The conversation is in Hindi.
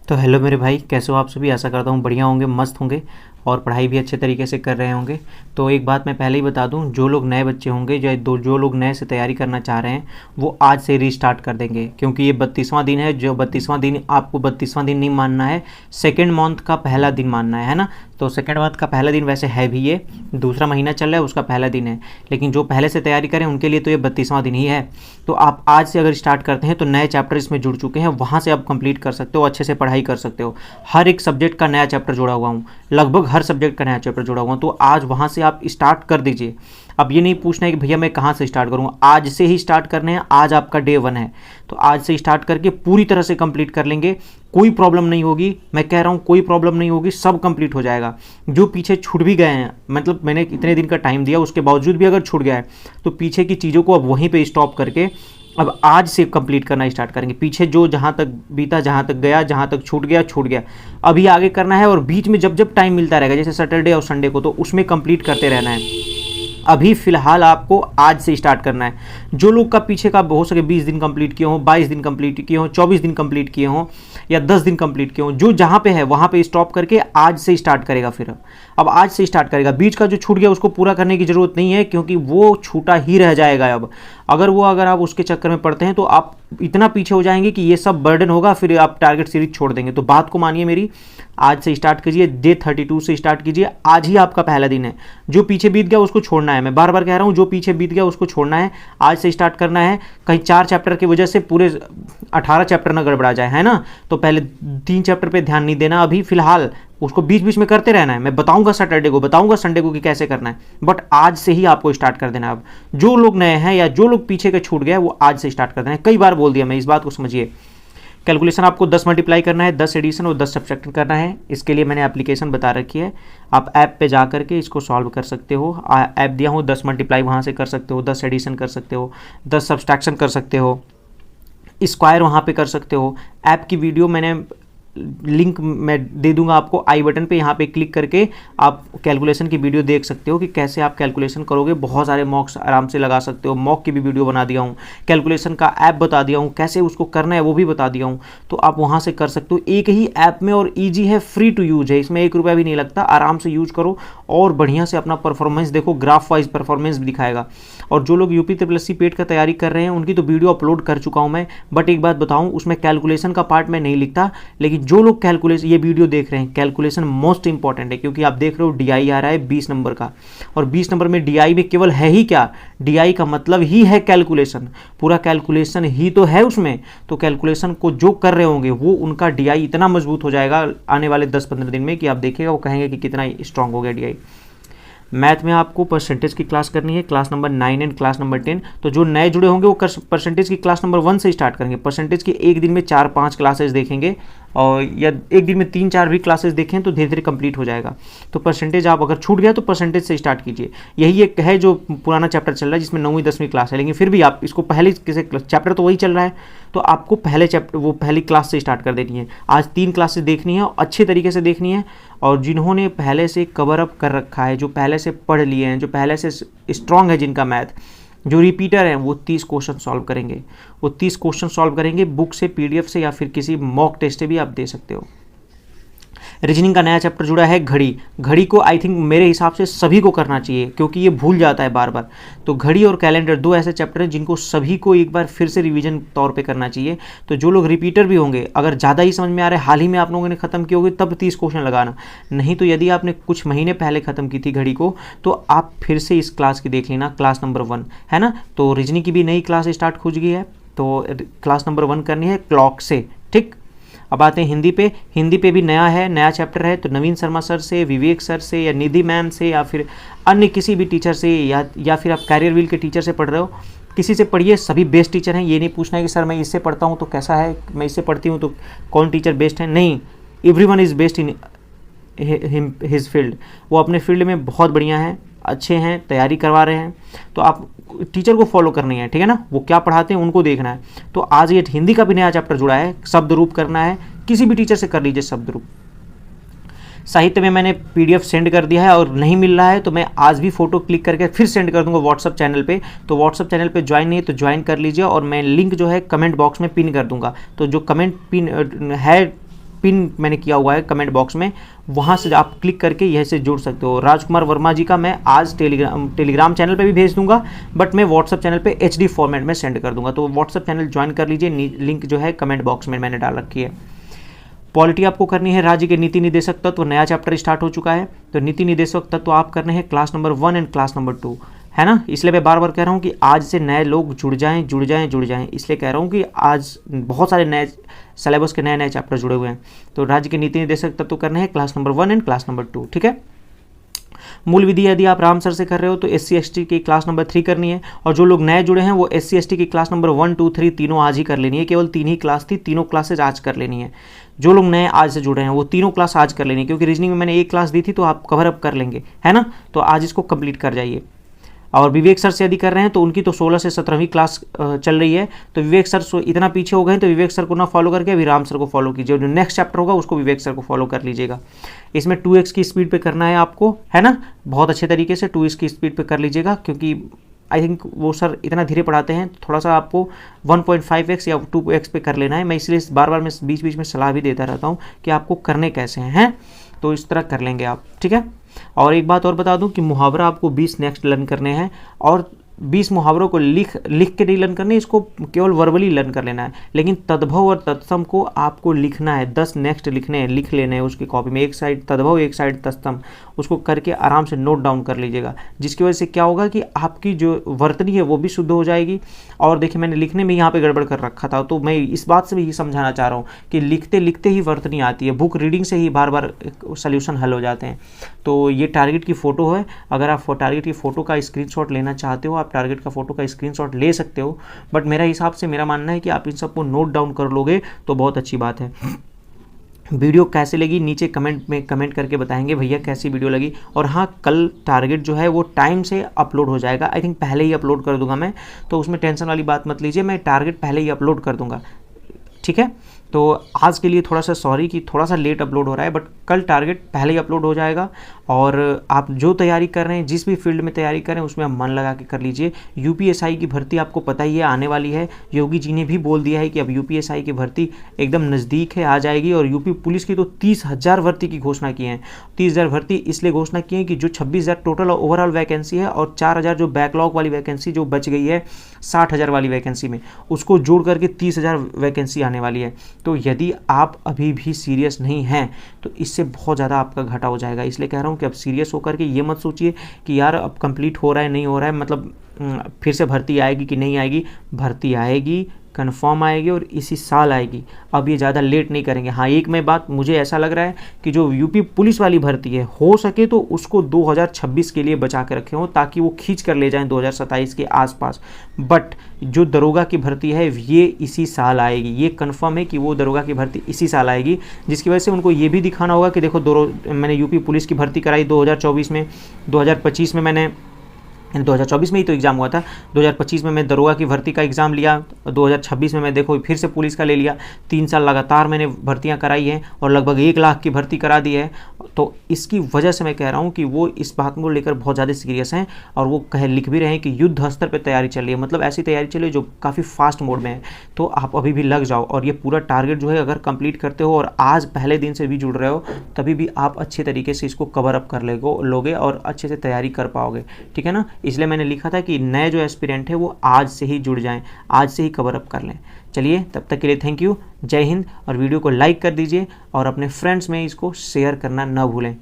तो हेलो मेरे भाई, कैसे हो आप सभी। आशा करता हूँ बढ़िया होंगे, मस्त होंगे और पढ़ाई भी अच्छे तरीके से कर रहे होंगे। तो एक बात मैं पहले ही बता दूँ, जो लोग नए बच्चे होंगे जो लोग नए से तैयारी करना चाह रहे हैं वो आज से रीस्टार्ट कर देंगे, क्योंकि ये 32वां दिन है। जो 32वां दिन, आपको 32वां दिन नहीं मानना है, सेकेंड मंथ का पहला दिन मानना है ना। तो सेकेंड मंथ का पहला दिन वैसे है भी, ये दूसरा महीना चल रहा है उसका पहला दिन है, लेकिन जो पहले से तैयारी करें उनके लिए तो ये 32वां दिन ही है। तो आप आज से अगर स्टार्ट करते हैं तो नए चैप्टर इसमें जुड़ चुके हैं, वहाँ से आप कंप्लीट कर सकते हो, अच्छे से पढ़ाई कर सकते हो। हर एक सब्जेक्ट का नया चैप्टर जोड़ा हुआ हूँ, लगभग हर सब्जेक्ट का नया चैप्टर जोड़ा हुआ हूँ। तो आज वहाँ से आप स्टार्ट कर दीजिए। अब ये नहीं पूछना है कि भैया मैं कहाँ से स्टार्ट करूँगा, आज से ही स्टार्ट करने हैं। आज आपका डे 1 है, तो आज से स्टार्ट करके पूरी तरह से कंप्लीट कर लेंगे। कोई प्रॉब्लम नहीं होगी, मैं कह रहा हूँ कोई प्रॉब्लम नहीं होगी, सब कंप्लीट हो जाएगा। जो पीछे छूट भी गए हैं, मतलब मैंने इतने दिन का टाइम दिया उसके बावजूद भी अगर छूट गया है तो पीछे की चीज़ों को अब वहीं पे स्टॉप करके अब आज से कंप्लीट करना स्टार्ट करेंगे। पीछे जो जहाँ तक बीता, जहाँ तक गया, जहाँ तक छूट गया छूट गया, अभी आगे करना है। और बीच में जब जब टाइम मिलता रहेगा, जैसे सैटरडे और संडे को, तो उसमें कंप्लीट करते रहना है। अभी फ़िलहाल आपको आज से स्टार्ट करना है। जो लोग का पीछे का हो सके 20 दिन कंप्लीट किए हों, 22 दिन कंप्लीट किए हों, 24 दिन कंप्लीट किए हों या 10 दिन कंप्लीट किए हों, जो जहाँ पे है वहाँ पे स्टॉप करके आज से स्टार्ट करेगा। फिर अब आज से स्टार्ट करेगा। बीच का जो छूट गया उसको पूरा करने की ज़रूरत नहीं है, क्योंकि वो छूटा ही रह जाएगा। अब अगर आप उसके चक्कर में पड़ते हैं तो आप इतना पीछे हो जाएंगे कि ये सब बर्डन होगा, फिर आप टारगेट सीरीज छोड़ देंगे। तो बात को मानिए मेरी, आज से स्टार्ट कीजिए, डे 32 से स्टार्ट कीजिए। आज ही आपका पहला दिन है। जो पीछे बीत गया उसको छोड़ना है, मैं बार बार कह रहा हूँ, जो पीछे बीत गया उसको छोड़ना है, आज से स्टार्ट करना है। कहीं 4 चैप्टर की वजह से पूरे 18 चैप्टर ना गड़बड़ा जाए, है ना। तो पहले 3 चैप्टर पे ध्यान नहीं देना अभी फ़िलहाल, उसको बीच बीच में करते रहना है। मैं बताऊंगा सैटरडे को, बताऊंगा संडे को कि कैसे करना है, बट आज से ही आपको स्टार्ट कर देना है। अब जो लोग नए हैं या जो लोग पीछे के छूट गए वो आज से स्टार्ट कर देना है। कई बार बोल दिया मैं, इस बात को समझिए। कैलकुलेशन आपको 10 मल्टीप्लाई करना है, 10 एडिशन और 10 सब्ट्रैक्शन करना है। इसके लिए मैंने एप्लीकेशन बता रखी है, आप ऐप पे जा करके इसको सॉल्व कर सकते हो। ऐप दिया हूँ, 10 मल्टीप्लाई वहाँ से कर सकते हो, 10 एडिशन कर सकते हो, 10 सब्ट्रैक्शन कर सकते हो, स्क्वायर वहाँ पे कर सकते हो। ऐप की वीडियो मैंने लिंक मैं दे दूंगा आपको आई बटन पे, यहाँ पे क्लिक करके आप कैलकुलेशन की वीडियो देख सकते हो कि कैसे आप कैलकुलेशन करोगे। बहुत सारे मॉक्स आराम से लगा सकते हो, मॉक की भी वीडियो बना दिया हूँ, कैलकुलेशन का ऐप बता दिया हूँ, कैसे उसको करना है वो भी बता दिया हूँ। तो आप वहाँ से कर सकते हो एक ही ऐप में, और ईजी है, फ्री टू यूज है, इसमें 1 रुपया भी नहीं लगता। आराम से यूज करो और बढ़िया से अपना परफॉर्मेंस देखो, ग्राफ वाइज परफॉर्मेंस भी दिखाएगा। और जो लोग यूपी ट्रिपल पेट का तैयारी कर रहे हैं उनकी तो वीडियो अपलोड कर चुका हूँ मैं, बट एक बात बताऊँ, उसमें कैलकुलेशन का पार्ट मैं नहीं लिखता। लेकिन जो लोग कैलकुलेशन ये वीडियो देख रहे हैं, कैलकुलेशन मोस्ट इंपॉर्टेंट है, क्योंकि आप देख रहे हो डीआई आ रहा है 20 नंबर का, और 20 नंबर में डीआई में केवल है ही क्या, डीआई का मतलब ही है कैलकुलेशन, पूरा कैलकुलेशन ही तो है उसमें। तो कैलकुलेशन को जो कर रहे होंगे वो उनका डीआई इतना मजबूत हो जाएगा आने वाले 10-15 दिन में कि आप देखिएगा वो कहेंगे कि कितना स्ट्रांग हो गया डीआई। मैथ में आपको परसेंटेज की क्लास करनी है, class number 9 and class number 10। तो जो नए जुड़े होंगे वो परसेंटेज की क्लास नंबर 1 से स्टार्ट करेंगे। परसेंटेज की एक दिन में 4-5 क्लासेस देखेंगे, और या एक दिन में 3-4 भी क्लासेस देखें तो धीरे धीरे कंप्लीट हो जाएगा। तो परसेंटेज आप अगर छूट गया तो परसेंटेज से स्टार्ट कीजिए। यही एक है जो पुराना चैप्टर चल रहा है जिसमें 9वीं 10वीं क्लास है, लेकिन फिर भी आप इसको पहले चैप्टर तो वही चल रहा है, तो आपको पहली क्लास से स्टार्ट कर देनी है। आज 3 क्लासेस देखनी है और अच्छे तरीके से देखनी है। और जिन्होंने पहले से कवर अप कर रखा है, जो पहले से पढ़ लिए हैं, जो पहले से स्ट्रांग है जिनका मैथ, जो रिपीटर हैं, वो 30 क्वेश्चन सॉल्व करेंगे। वो 30 क्वेश्चन सॉल्व करेंगे बुक से, पीडीएफ से, या फिर किसी मॉक टेस्ट से भी आप दे सकते हो। रीजनिंग का नया चैप्टर जुड़ा है घड़ी। घड़ी को आई थिंक मेरे हिसाब से सभी को करना चाहिए, क्योंकि ये भूल जाता है बार बार। तो घड़ी और कैलेंडर 2 ऐसे चैप्टर हैं जिनको सभी को एक बार फिर से रिवीजन तौर पे करना चाहिए। तो जो लोग रिपीटर भी होंगे, अगर ज़्यादा ही समझ में आ रहा है, हाल ही में आप लोगों ने खत्म किए होंगे, तब 30 क्वेश्चन लगाना। नहीं तो यदि आपने कुछ महीने पहले खत्म की थी घड़ी को, तो आप फिर से इस क्लास की देख लेना, क्लास नंबर 1 है ना। तो रीजनिंग की भी नई क्लास स्टार्ट हो गई है, तो क्लास नंबर 1 करनी है क्लॉक से, ठीक। अब आते हैं हिंदी पे। हिंदी पे भी नया चैप्टर है, तो नवीन शर्मा सर से, विवेक सर से, या निधि मैम से, या फिर अन्य किसी भी टीचर से, या फिर आप कैरियर व्हील के टीचर से पढ़ रहे हो, किसी से पढ़िए। सभी बेस्ट टीचर हैं। ये नहीं पूछना है कि सर मैं इससे पढ़ता हूँ तो कैसा है, मैं इससे पढ़ती हूँ तो कौन टीचर बेस्ट है। नहीं, everyone is best in his field. वो अपने फील्ड में बहुत बढ़िया हैं, अच्छे हैं, तैयारी करवा रहे हैं। तो आप टीचर को फॉलो करनी है, ठीक है ना, वो क्या पढ़ाते हैं उनको देखना है। तो आज ये हिंदी का भी नया चैप्टर जुड़ा है, शब्द रूप करना है, किसी भी टीचर से कर लीजिए शब्द रूप। साहित्य में मैंने पीडीएफ सेंड कर दिया है, और नहीं मिल रहा है तो मैं आज भी फोटो क्लिक करके फिर सेंड कर दूंगा व्हाट्सअप चैनल पे। तो व्हाट्सअप चैनल पे ज्वाइन नहीं है तो ज्वाइन कर लीजिए, और मैं लिंक जो है कमेंट बॉक्स में पिन कर दूंगा। तो जो कमेंट पिन है पिन मैंने किया हुआ है कमेंट बॉक्स में, वहाँ से आप क्लिक करके यह से जुड़ सकते हो। राजकुमार वर्मा जी का मैं आज टेलीग्राम चैनल पे भी भेज दूंगा, बट मैं व्हाट्सअप चैनल पे HD फॉर्मेट में सेंड कर दूंगा, तो व्हाट्सअप चैनल ज्वाइन कर लीजिए, लिंक जो है कमेंट बॉक्स में मैंने डाल रखी है। पॉलिटी आपको करनी है राज्य के नीति निदेशक तत्व, नया चैप्टर स्टार्ट हो चुका है, तो नीति निदेशक तत्व आप करने हैं class number 1 and class number 2, है ना। इसलिए मैं बार बार कह रहा हूँ कि आज से नए लोग जुड़ जाएं जुड़ जाएं जुड़ जाएं, इसलिए कह रहा हूँ कि आज बहुत सारे नए सिलेबस के नए नए चैप्टर जुड़े हुए हैं। तो राज्य के नीति निदेशक तत्व करने हैं class number 1 and class number 2, ठीक है। मूल विधि यदि आप राम सर से कर रहे हो तो SC ST की क्लास नंबर 3 करनी है, और जो लोग नए जुड़े हैं वो SC ST की क्लास नंबर 1 2 3 तीनों आज ही कर लेनी है। केवल 3 ही क्लास थी, तीनों क्लासेज आज कर लेनी है। जो लोग नए आज से जुड़े हैं वो तीनों क्लास आज कर लेनी है, क्योंकि रीजनिंग में मैंने एक क्लास दी थी तो आप कवर अप कर लेंगे, है ना। तो आज इसको कंप्लीट कर जाइए। और विवेक सर से यदि कर रहे हैं तो उनकी तो 16 से 17वीं क्लास चल रही है, तो विवेक सर इतना पीछे हो गए तो विवेक सर को ना फॉलो करके अभी राम सर को फॉलो कीजिए, जो नेक्स्ट चैप्टर होगा उसको विवेक सर को फॉलो कर लीजिएगा। इसमें 2x की स्पीड पे करना है आपको, है ना, बहुत अच्छे तरीके से 2x की स्पीड पे कर लीजिएगा, क्योंकि आई थिंक वो सर इतना धीरे पढ़ाते हैं, तो थोड़ा सा आपको 1.5x या 2x पे कर लेना है। मैं इसलिए बार बार मैं बीच बीच में सलाह भी देता रहता हूँ कि आपको करने कैसे हैं, तो इस तरह कर लेंगे आप, ठीक है। और एक बात और बता दूं कि मुहावरा आपको 20 नेक्स्ट लर्न करने हैं, और 20 मुहावरों को लिख के नहीं लर्न करने, इसको केवल वर्बली लर्न कर लेना है, लेकिन तद्भव और तत्सम को आपको लिखना है। 10 नेक्स्ट लिखने हैं, लिख लेने हैं उसकी कॉपी में, एक साइड तद्भव एक साइड तत्सम, उसको करके आराम से नोट डाउन कर लीजिएगा, जिसकी वजह से क्या होगा कि आपकी जो वर्तनी है वो भी शुद्ध हो जाएगी। और देखिए मैंने लिखने में यहाँ पे गड़बड़ कर रखा था, तो मैं इस बात से भी ये समझाना चाह रहा हूँ कि लिखते लिखते ही वर्तनी आती है, बुक रीडिंग से ही बार बार सोल्यूशन हल हो जाते हैं। तो ये टारगेट की फ़ोटो है, अगर आप टारगेट की फ़ोटो का स्क्रीनशॉट लेना चाहते हो, आप टारगेट का फोटो का स्क्रीनशॉट ले सकते हो, बट मेरा हिसाब से मेरा मानना है कि आप इन सबको नोट डाउन कर लोगे तो बहुत अच्छी बात है। वीडियो कैसे लगी नीचे कमेंट में कमेंट करके बताएंगे भैया कैसी वीडियो लगी। और हाँ, कल टारगेट जो है वो टाइम से अपलोड हो जाएगा, आई थिंक पहले ही अपलोड कर दूंगा मैं, तो उसमें टेंशन वाली बात मत लीजिए, मैं टारगेट पहले ही अपलोड कर दूंगा, ठीक है। तो आज के लिए थोड़ा सा सॉरी कि थोड़ा सा लेट अपलोड हो रहा है, बट कल टारगेट पहले ही अपलोड हो जाएगा। और आप जो तैयारी कर रहे हैं, जिस भी फील्ड में तैयारी कर रहे हैं, उसमें आप मन लगा के कर लीजिए। UPSI की भर्ती आपको पता ही है आने वाली है, योगी जी ने भी बोल दिया है कि अब UPSI की भर्ती एकदम नज़दीक है, आ जाएगी। और यूपी पुलिस की तो 30,000 भर्ती की घोषणा की है। 30,000 भर्ती इसलिए घोषणा की है कि जो 26,000 टोटल ओवरऑल वैकेंसी है, और 4,000 जो बैकलॉग वाली वैकेंसी जो बच गई है 60,000 वाली वैकेंसी में, उसको जोड़ करके 30,000 वैकेंसी आने वाली है। तो यदि आप अभी भी सीरियस नहीं हैं तो इससे बहुत ज़्यादा आपका घाटा हो जाएगा। इसलिए कह रहा हूँ कि अब सीरियस होकर के ये मत सोचिए कि यार अब कंप्लीट हो रहा है नहीं हो रहा है, मतलब फिर से भर्ती आएगी कि नहीं आएगी। भर्ती आएगी, कन्फर्म आएगी, और इसी साल आएगी। अब ये ज़्यादा लेट नहीं करेंगे। हाँ, एक मैं बात मुझे ऐसा लग रहा है कि जो यूपी पुलिस वाली भर्ती है, हो सके तो उसको 2026 के लिए बचा के रखे हों, ताकि वो खींच कर ले जाएं 2027 के आसपास। बट जो दरोगा की भर्ती है ये इसी साल आएगी, ये कन्फर्म है कि वो दरोगा की भर्ती इसी साल आएगी, जिसकी वजह से उनको ये भी दिखाना होगा कि देखो मैंने यूपी पुलिस की भर्ती कराई 2024 में, 2025 में मैंने 2024 में ही तो एग्ज़ाम हुआ था, 2025 में मैं दरोगा की भर्ती का एग्ज़ाम लिया, 2026 में मैं देखो फिर से पुलिस का ले लिया। 3 साल लगातार मैंने भर्तियां कराई हैं और लगभग 1 लाख की भर्ती करा दी है। तो इसकी वजह से मैं कह रहा हूं कि वो इस बात को लेकर बहुत ज़्यादा सीरियस हैं, और वो लिख भी रहे हैं कि युद्ध स्तर पर तैयारी चल रही है, मतलब ऐसी तैयारी चल रही है जो काफ़ी फास्ट मोड में है। तो आप अभी भी लग जाओ, और ये पूरा टारगेट जो है अगर कंप्लीट करते हो और आज पहले दिन से भी जुड़ रहे हो, तभी भी आप अच्छे तरीके से इसको कवर अप कर लोगे और अच्छे से तैयारी कर पाओगे, ठीक है ना। इसलिए मैंने लिखा था कि नए जो एस्पिरेंट है वो आज से ही जुड़ जाएं, आज से ही कवर अप कर लें। चलिए, तब तक के लिए थैंक यू, जय हिंद। और वीडियो को लाइक कर दीजिए और अपने फ्रेंड्स में इसको शेयर करना ना भूलें।